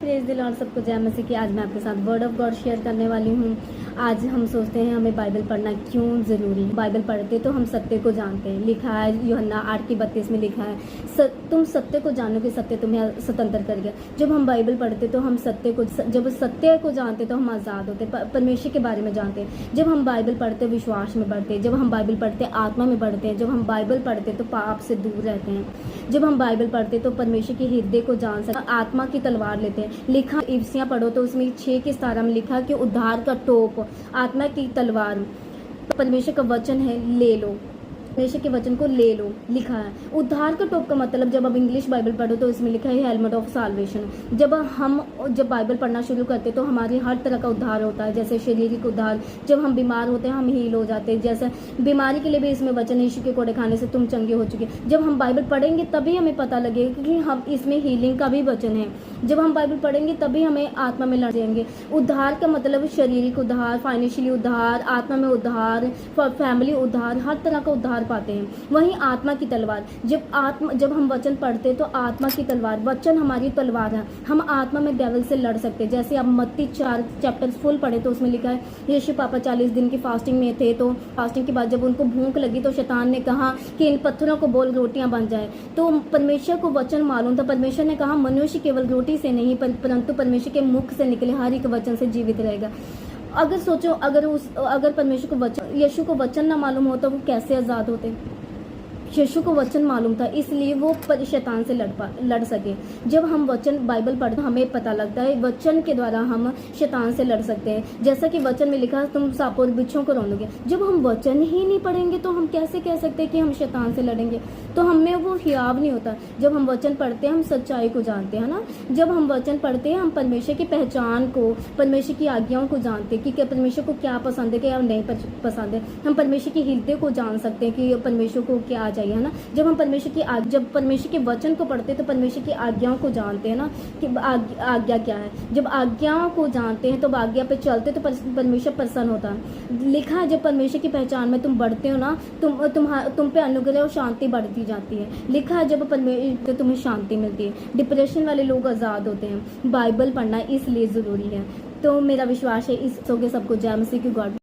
Praise the Lord, सबको जय मसीह की। आज मैं आपके साथ वर्ड ऑफ गॉड शेयर करने वाली हूँ। आज हम सोचते हैं हमें बाइबल पढ़ना क्यों ज़रूरी है। बाइबल पढ़ते तो हम सत्य को जानते हैं। लिखा है यूहन्ना 8:32 में लिखा है तुम सत्य को जानोगे, सत्य तुम्हें स्वतंत्र करेगा। जब हम बाइबल पढ़ते तो हम जब सत्य को जानते तो हम आज़ाद होते, परमेश्वर के बारे में जानते हैं। जब हम बाइबल पढ़ते विश्वास में बढ़ते हैं। जब हम बाइबल पढ़ते आत्मा में बढ़ते हैं। जब हम बाइबल पढ़ते तो पाप से दूर रहते हैं। जब हम बाइबल पढ़ते तो परमेश्वर के हृदय को जान सकते, आत्मा की तलवार लेते हैं। लिखा इफिसियां पढ़ो तो उसमें 6:17 में लिखा कि उद्धार का टोप, आत्मा की तलवार, परमेश्वर का वचन है, ले लो, परमेश्वर के वचन को ले लो। लिखा है उद्धार का टोप का मतलब, जब अब इंग्लिश बाइबल पढ़ो तो इसमें लिखा है हेलमेट ऑफ साल्वेशन। जब बाइबल पढ़ना शुरू करते तो हमारी हर तरह का उद्धार होता है, जैसे शारीरिक उद्धार। जब हम बीमार होते हैं हम हील हो जाते हैं। जैसे बीमारी के लिए भी इसमें वचन, यीशु के कोड़े खाने से तुम चंगे हो चुके। जब हम बाइबल पढ़ेंगे तभी हमें पता लगेगा कि हम इसमें हीलिंग का भी वचन है। जब हम बाइबल पढ़ेंगे तभी हमें आत्मा में लड़ जाएंगे। उद्धार का मतलब शारीरिक उद्धार, फाइनेंशियली उद्धार, आत्मा में उद्धार, फैमिली उद्धार, हर तरह का उद्धार पाते हैं। वहीं आत्मा की तलवार, जब हम वचन पढ़ते तो आत्मा की तलवार, वचन हमारी तलवार है। हम आत्मा में डेविल से लड़ सकते हैं। जैसे आप मत्ती 4 चैप्टर फुल पढ़े तो उसमें लिखा है यीशु पापा 40 दिन की फास्टिंग में थे, तो फास्टिंग के बाद जब उनको भूख लगी तो शैतान ने कहा कि इन पत्थरों को बोल रोटियां बन जाए। तो परमेश्वर को वचन मालूम था। परमेश्वर ने कहा मनुष्य केवल रोटी से नहीं परंतु परमेश्वर के मुख से निकले हर एक वचन से जीवित रहेगा। अगर सोचो, अगर परमेश्वर को वचन, यीशु को वचन ना मालूम होता वो कैसे आज़ाद होते। यीशु को वचन मालूम था इसलिए वो शैतान से लड़ सके। जब हम वचन बाइबल पढ़ते हमें पता लगता है वचन के द्वारा हम शैतान से लड़ सकते हैं। जैसा कि वचन में लिखा तुम सांपों और बिच्छों को रौंदोगे। जब हम वचन ही नहीं पढ़ेंगे तो हम कैसे कह सकते हैं कि हम शैतान से लड़ेंगे। तो हमें वो हियाव नहीं होता। जब हम वचन पढ़ते हैं हम सच्चाई को जानते हैं ना। जब हम वचन पढ़ते हैं हम परमेश्वर की पहचान को, परमेश्वर की आज्ञाओं को जानते हैं कि परमेश्वर को क्या पसंद है, क्या नहीं पसंद है। हम परमेश्वर के हृदय को जान सकते हैं कि परमेश्वर को क्या चाहिए, है ना। जब हम जब परमेश्वर के वचन को पढ़ते हैं तो परमेश्वर की आज्ञाओं को जानते हैं ना कि आज्ञा क्या है। जब आज्ञाओं को जानते हैं तो आज्ञा पे चलते तो परमेश्वर प्रसन्न होता है। लिखा है जब परमेश्वर की पहचान में तुम बढ़ते हो ना, तुम पे अनुग्रह और शांति बढ़ती जाती है। लिखा है जब परमेश्वर तुम्हें शांति मिलती है। डिप्रेशन वाले लोग आज़ाद होते हैं। बाइबल पढ़ना इसलिए ज़रूरी है। तो मेरा विश्वास है इस सबको जय मसीह की गॉड